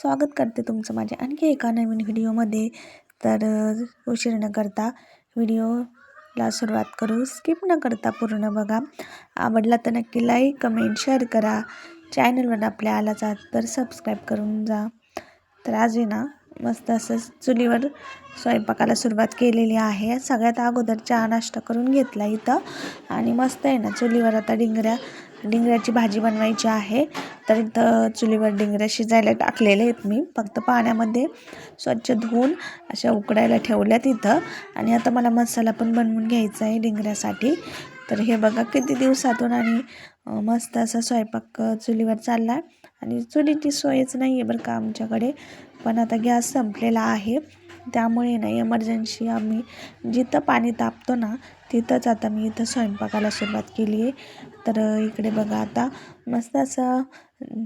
स्वागत करते तुमचं माझ्या आणखी एका नवीन व्हिडिओमध्ये। तर उशीर न करता व्हिडिओला सुरुवात करू। स्किप न करता पूर्ण बघा। आवडला तर नक्की लाईक कमेंट शेअर करा। चॅनलवर आपल्या आलाच तर सबस्क्राईब करून जा। तर आज आहे ना मस्त असं चुलीवर स्वयंपाकाला सुरुवात केलेली आहे। सगळ्यात अगोदर चहा नाश्ता करून घेतला इथं आणि मस्त आहे ना चुलीवर आता डिंगऱ्याची भाजी बनवायची आहे। तर इथं चुलीवर डिंगऱ्या शिजायला टाकलेले आहेत मी। फक्त पाण्यामध्ये स्वच्छ धुवून अशा उकडायला ठेवल्यात इथं। आणि आता मला मसाला पण बनवून घ्यायचा आहे डिंगऱ्यासाठी। तर हे बघा किती दिवसातून आणि मस्त असा स्वयंपाक चुलीवर चालला आहे। आणि चुलीची सोयच नाही आहे बरं का आमच्याकडे, पण आता गॅस संपलेला आहे त्यामुळे ना एमर्जन्सी आम्ही जिथं पाणी तापतो ना तिथंच आता मी इथं स्वयंपाकाला सुरुवात केली आहे। तर इकडे बघा आता मस्त असं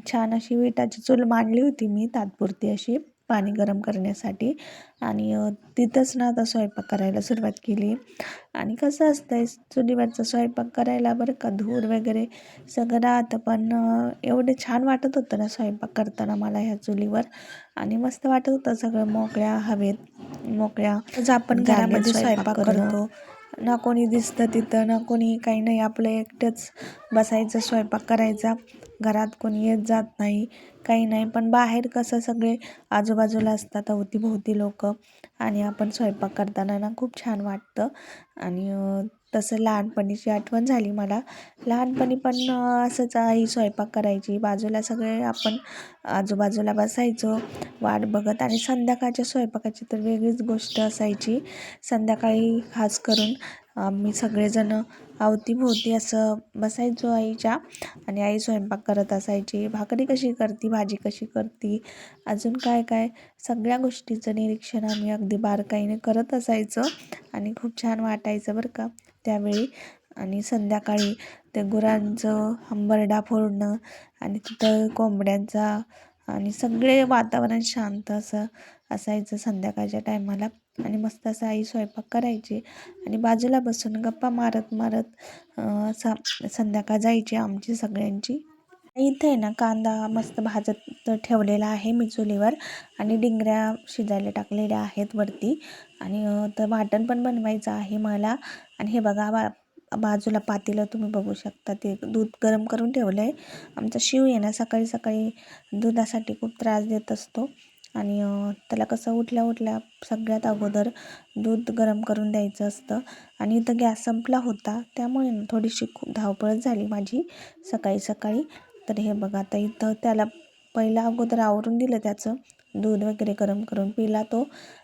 छान अशी विटाची चूल मांडली होती मी तात्पुरती अशी पाणी गरम करण्यासाठी। आणि तिथंच ना आता स्वयंपाक करायला सुरुवात केली। आणि कसं असतंय चुलीवरचा स्वयंपाक करायला बरं का, धूर वगैरे सगळं राहतं, पण एवढे छान वाटत होतं ना स्वयंपाक करताना मला ह्या चुलीवर। आणि मस्त वाटत होतं सगळं मोकळ्या हवेत मोकळ्या आपण घरामध्ये स्वयंपाक करतो ना, कोणी दिसतं तिथं ना कोणी काही नाही, आपलं एकटंच बसायचं स्वयंपाक करायचा। घरात कोणी येत जात नाही काही नाही, पण बाहेर कसं सगळे आजूबाजूला असतात अवतीभोवती लोक आणि आपण स्वयंपाक करताना ना खूप छान वाटतं। आणि तसं लहानपणीची आठवण झाली मला। लहानपणी पण असंच आई स्वयंपाक करायची, बाजूला सगळे आपण आजूबाजूला बसायचो वाट बघत। आणि संध्याकाळच्या स्वयंपाकाची तर वेगळीच गोष्ट असायची। संध्याकाळी खास करून आम्ही सगळेजण अवतीभोवती असं बसायचो आईच्या, आणि आई स्वयंपाक करत असायची। भाकरी कशी करती, भाजी कशी करती, अजून काय काय सगळ्या गोष्टीचं निरीक्षण आम्ही अगदी बारकाईने करत असायचो। आणि खूप छान वाटायचं बरं का त्यावेळी। आणि संध्याकाळी ते गुरांचं हंबरडा फोडणं आणि तिथं कोंबड्यांचा आणि सगळे वातावरण शांत असं असायचं संध्याकाळच्या टायमाला। आणि मस्त असं आई स्वयंपाक करायची आणि बाजूला बसून गप्पा मारत मारत संध्याकाळ जायची आमची सगळ्यांची। इथे आहे ना कांदा मस्त भाजत ठेवलेला आहे मी चुलीवर, आणि डिंगऱ्या शिजायला टाकलेल्या आहेत वरती। आणि तर वाटण पण बनवायचं आहे मला। आणि हे बघा बाजूला पातेलं तुम्ही बघू शकता, ते दूध गरम करून ठेवलं आहे। आमचा शिव आहे ना सकाळी सकाळी दुधासाठी खूप त्रास देत असतो, आणि त्याला कसं उठल्या उठल्या सगळ्यात अगोदर दूध गरम करून द्यायचं असतं। आणि इथं गॅस संपला होता त्यामुळे थोडीशी खूप धावपळच झाली माझी सकाळी सकाळी। तर हे बघा आता इथं त्याला पहिला अगोदर आवरून दिलं, त्याचं दूध वगैरे गरम करून पिला तो।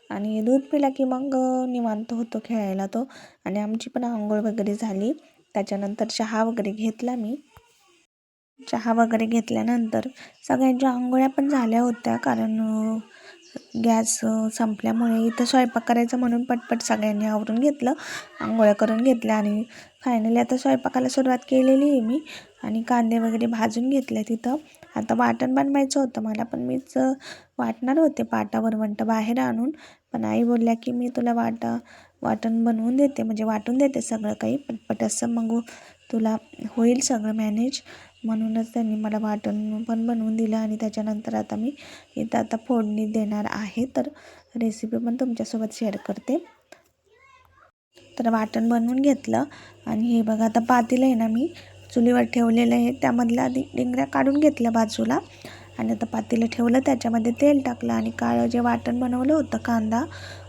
आणि दूध पिला की मग निवांत होतो खेळायला तो। आणि आमची पण आंघोळ वगैरे झाली, त्याच्यानंतर चहा वगैरे घेतला मी। चहा वगैरे घेतल्यानंतर सगळ्यांच्या आंघोळ्या पण झाल्या होत्या, कारण गॅस संपल्यामुळे इथं स्वयंपाक करायचं म्हणून पटपट सगळ्यांनी आवरून घेतलं, आंघोळ्या करून घेतल्या। आणि फायनली आता स्वयंपाकाला सुरुवात केलेली आहे मी। आणि कांदे वगैरे भाजून घेतले तिथं। आता वाटण बनवायचं होतं मला, पण मीच वाटणार होते पाटा वरवंटा बाहेर आणून, पण आई बोलल्या की मी तुला वाटण बनवून देते, म्हणजे वाटून देते सगळं काही पटपट असं, मग तुला होईल सगळं मॅनेज, म्हणूनच त्यांनी मला वाटण पण बनवून दिलं। आणि त्याच्यानंतर आता मी इथं आता फोडणी देणार आहे, तर रेसिपी पण तुमच्यासोबत शेअर करते। तर वाटण बनवून घेतलं, आणि हे बघा आता पातेलं आहे ना मी चुलीवर ठेवलेलं आहे, त्यामधल्या डिंगऱ्या काढून घेतल्या बाजूला। आणि आता पातेलं ठेवलं, त्याच्यामध्ये तेल टाकलं, आणि काळं जे वाटण बनवलं होतं कांदा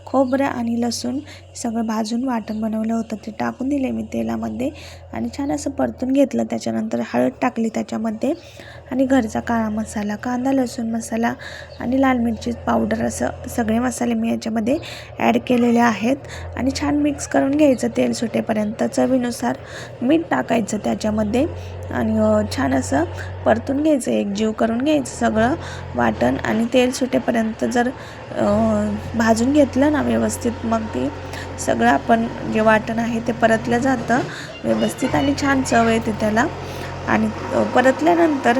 खोबरं आणि लसूण सगळं भाजून वाटण बनवलं होतं ते टाकून दिले मी तेलामध्ये। आणि छान असं परतून घेतलं, त्याच्यानंतर हळद टाकली त्याच्यामध्ये, आणि घरचा काळा मसाला, कांदा लसूण मसाला आणि लाल मिरची पावडर, असं सगळे मसाले मी याच्यामध्ये ॲड केलेले आहेत। आणि छान मिक्स करून घ्यायचं तेल सुटेपर्यंत, चवीनुसार मीठ टाकायचं त्याच्यामध्ये, आणि छान असं परतून घ्यायचं, एकजीव करून घ्यायचं सगळं वाटण। आणि तेल सुटेपर्यंत जर भाजून घेतलं ना व्यवस्थित, मग ते सगळं आपण जे वाटण आहे ते परतलं जातं व्यवस्थित, आणि छान चव येते त्याला। आणि परतल्यानंतर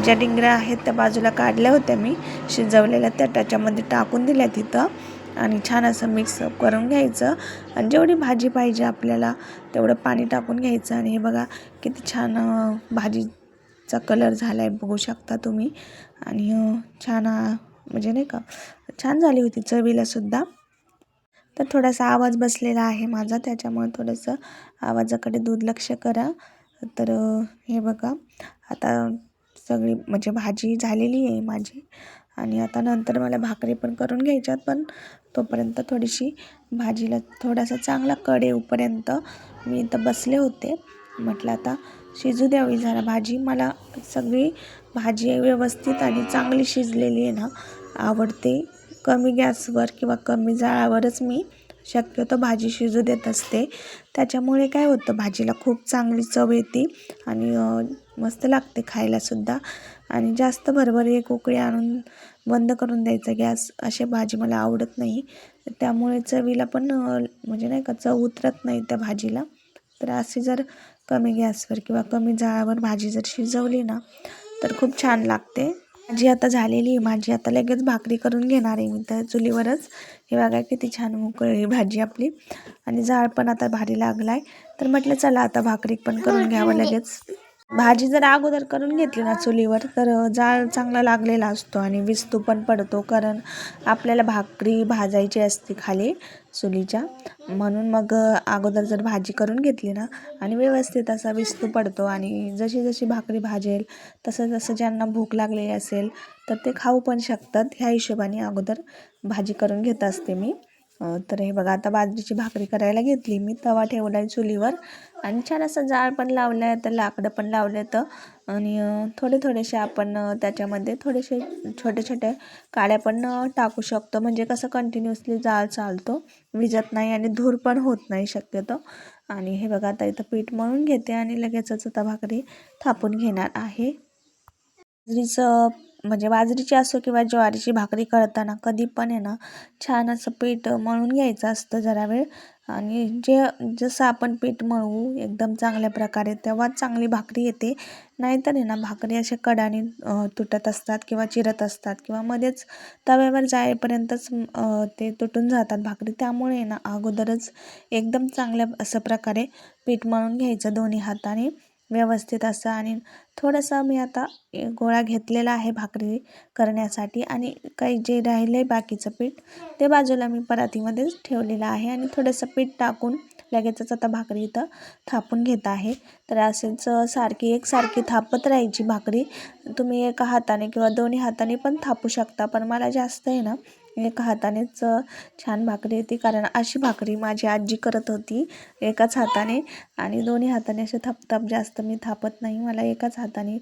ज्या डिंगऱ्या आहेत त्या बाजूला काढल्या होत्या मी शिजवलेल्या, त्या त्याच्यामध्ये टाकून दिल्या तिथं, आणि छान असं मिक्स करून घ्यायचं। आणि जेवढी भाजी पाहिजे आपल्याला तेवढं पाणी टाकून घ्यायचं। आणि हे बघा किती छान भाजीचा कलर झाला आहे बघू शकता तुम्ही, आणि छान म्हणजे नाही का छान झाली होती चवीलासुद्धा. तर थोडासा आवाज बसलेला आहे माझा, त्याच्यामुळे थोडंसं आवाजाकडे दुर्लक्ष करा. तर हे बघा आता सगळी म्हणजे भाजी झालेली आहे माझी आणि आता नंतर मला भाकरी पण करून घ्यायच्यात, पण तोपर्यंत थोडीशी भाजीला थोडासा चांगला कड येऊपर्यंत मी इथं बसले होते. म्हटलं आता शिजू द्यावी जरा भाजी. मला सगळी भाजी व्यवस्थित आणि चांगली शिजलेली आहे ना आवडते. कमी गॅसवर किंवा कमी जाळावरच मी शक्यतो भाजी शिजू देत असते. त्याच्यामुळे काय होतं भाजीला खूप चांगली चव येते आणि मस्त लागते खायलासुद्धा. आणि जास्त भरभर एक उकळी आणून बंद करून द्यायचा गॅस, अशी भाजी मला आवडत नाही. त्यामुळे चवीला पण म्हणजे नाही का चव उतरत नाही त्या भाजीला. तर अशी जर कमी गॅसवर किंवा कमी जाळावर भाजी जर शिजवली ना तर खूप छान लागते. भाजी आता झालेली आहे माझी. आता लगेच भाकरी करून घेणार आहे मी तर चुलीवरच. हे बघा किती छान उकळली भाजी आपली आणि जाळ पण आता भारी लागलाय. तर म्हटलं चला आता भाकरी पण करून घ्यावं लगेच. भाजी जर अगोदर करून घेतली ना चुलीवर तर जाळ चांगला लागलेला असतो आणि विस्तू पण पडतो, कारण आपल्याला भाकरी भाजायची असते खाली चुलीच्या. म्हणून मग अगोदर जर भाजी करून घेतली ना आणि व्यवस्थित असा विस्तू पडतो आणि जशी जशी भाकरी भाजेल तसं जसं ज्यांना भूक लागलेली असेल तर ते खाऊ पण शकतात. ह्या हिशोबाने अगोदर भाजी करून घेत असते मी. तर हे बघा आता बाजरीची भाकरी करायला घेतली मी. तवा ठेवला आहे चुलीवर आणि छान असं जाळ पण लावलं आहे, तर लाकडं पण लावले तर आणि थोडेसे आपण त्याच्यामध्ये थोडेसे छोटे छोटे काड्या पण टाकू शकतो. म्हणजे कसं कंटिन्युअसली जाळ चालतो, विजत नाही आणि धूर पण होत नाही शक्यतो. आणि हे बघा आता इथं पीठ मळून घेते आणि लगेचच आता भाकरी थापून घेणार आहे. बाजरीचं म्हणजे बाजरीची असो किंवा ज्वारीची भाकरी करताना कधी पण आहे ना छान असं पीठ मळून घ्यायचं असतं जरा वेळ. आणि जसं आपण पीठ मळू एकदम चांगल्या प्रकारे तेव्हाच चांगली भाकरी येते. नाहीतर आहे ना भाकरी अशा कडाने तुटत असतात किंवा चिरत असतात किंवा मध्येच तव्यावर जाईपर्यंतच ते तुटून जातात भाकरी. त्यामुळे आहे ना अगोदरच एकदम चांगल्या असं प्रकारे पीठ मळून घ्यायचं दोन्ही हाताने व्यवस्थित असं. आणि थोडंसं मी आता गोळा घेतलेला आहे भाकरी करण्यासाठी आणि काही जे राहिलं आहे बाकीचं पीठ ते बाजूला मी परातीमध्येच ठेवलेलं आहे आणि थोडंसं पीठ टाकून लगेचच आता भाकरी इथं थापून घेत आहे. तर असेच एकसारखी थापत राहायची भाकरी. तुम्ही एका हाताने किंवा दोन्ही हाताने पण थापू शकता, पण मला जास्त आहे ना एका हातानेच छान भाकरी येते, कारण अशी भाकरी माझी आजी करत होती एकाच हाताने. आणि दोन्ही हाताने असे थापताप जास्त मी थापत नाही. मला एकाच हाताने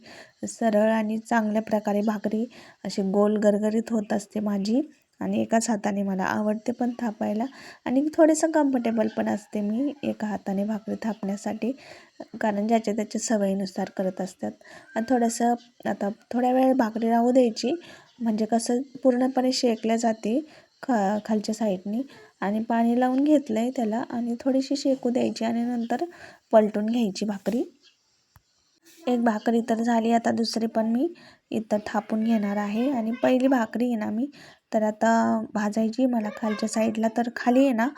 सरळ आणि चांगल्या प्रकारे भाकरी अशी गोल गरगरीत होत असते माझी आणि एकाच हाताने मला आवडते पण थापायला. आणि थोडंसं कम्फर्टेबल पण असते मी एका हाताने भाकरी थापण्यासाठी, कारण ज्याच्या त्याच्या सवयीनुसार करत असतात. आणि थोडंसं आता थोड्या वेळ भाकरी राहू द्यायची, म्हणजे कसं पूर्णपणे शेकल्या जाते खालच्या साईडनी. आणि पाणी लावून घेतलं आहे त्याला आणि थोडीशी शेकू द्यायची आणि नंतर पलटून घ्यायची भाकरी. एक भाकरी तर झाली, आता दुसरी पण मी इथं थापून घेणार आहे. आणि पहिली भाकरी आहे ना मी तर आता भाजायची मला खालच्या साईडला. तर खाली आहे ना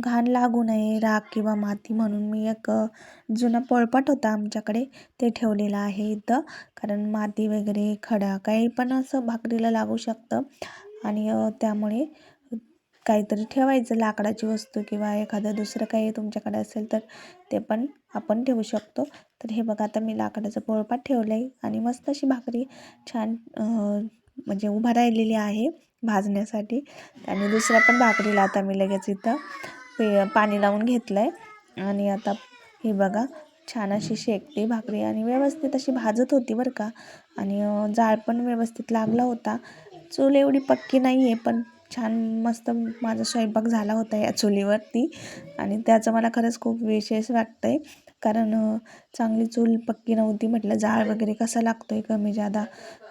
घाण लागू नये, राख किंवा माती, म्हणून मी एक जुना पोळपाट होता आमच्याकडे ते ठेवलेलं आहे इथं, कारण माती वगैरे खडा काही पण असं भाकरीला लागू शकतं. आणि त्यामुळे काहीतरी ठेवायचं लाकडाची वस्तू किंवा एखादं दुसरं काही तुमच्याकडे असेल तर ते पण आपण ठेवू शकतो. तर हे बघा आता मी लाकडाचं पोळपाट ठेवलं आहे आणि मस्त अशी भाकरी छान म्हणजे उभा राहिलेली आहे भाजण्यासाठी. आणि दुसऱ्या पण भाकरीला आता मी लगेच इथं पाणी लावून घेतलं आहे आणि आता हे बघा छान अशी शेकते भाकरी आणि व्यवस्थित अशी भाजत होती बरं का. आणि जाळ पण व्यवस्थित लागला होता. चूल एवढी पक्की नाही आहे, पण छान मस्त माझा स्वयंपाक झाला होता या चुलीवरती आणि त्याचं मला खरंच खूप विशेष वाटतं आहे. कारण चांगली चूल पक्की नव्हती. म्हटलं जाळ वगैरे कसा लागतो आहे कमी जादा,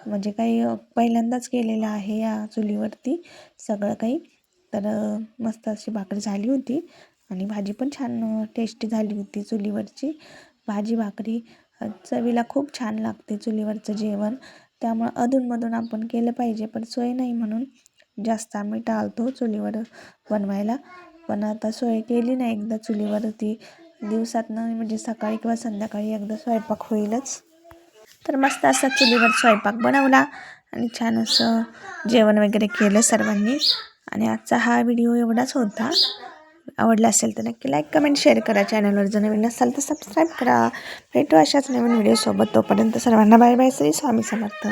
म्हणजे काही पहिल्यांदाच केलेलं आहे या चुलीवरती सगळं काही. तर मस्त अशी भाकरी झाली होती आणि भाजी पण छान टेस्टी झाली होती चुलीवरची भाजी भाकरी. चवीला खूप छान लागते चुलीवरचं जेवण, त्यामुळं अधूनमधून आपण केलं पाहिजे, पण सोय नाही म्हणून जास्त आम्ही टाळतो चुलीवर बनवायला. पण आता सोय केली ना एकदा चुलीवरती, दिवसातनं म्हणजे सकाळी किंवा संध्याकाळी एकदा स्वयंपाक होईलच. तर मस्त असा चुलीवर स्वयंपाक बनवला आणि छान असं जेवण वगैरे केलं सर्वांनी. आणि आजचा हा व्हिडिओ एवढाच होता. आवडला असेल तर नक्की लाईक कमेंट शेअर करा. चॅनलवर जर नवीन असाल तर सबस्क्राईब करा. भेटू अशाच नवीन व्हिडिओसोबत. तोपर्यंत सर्वांना बाय बाय. श्री स्वामी समर्थ.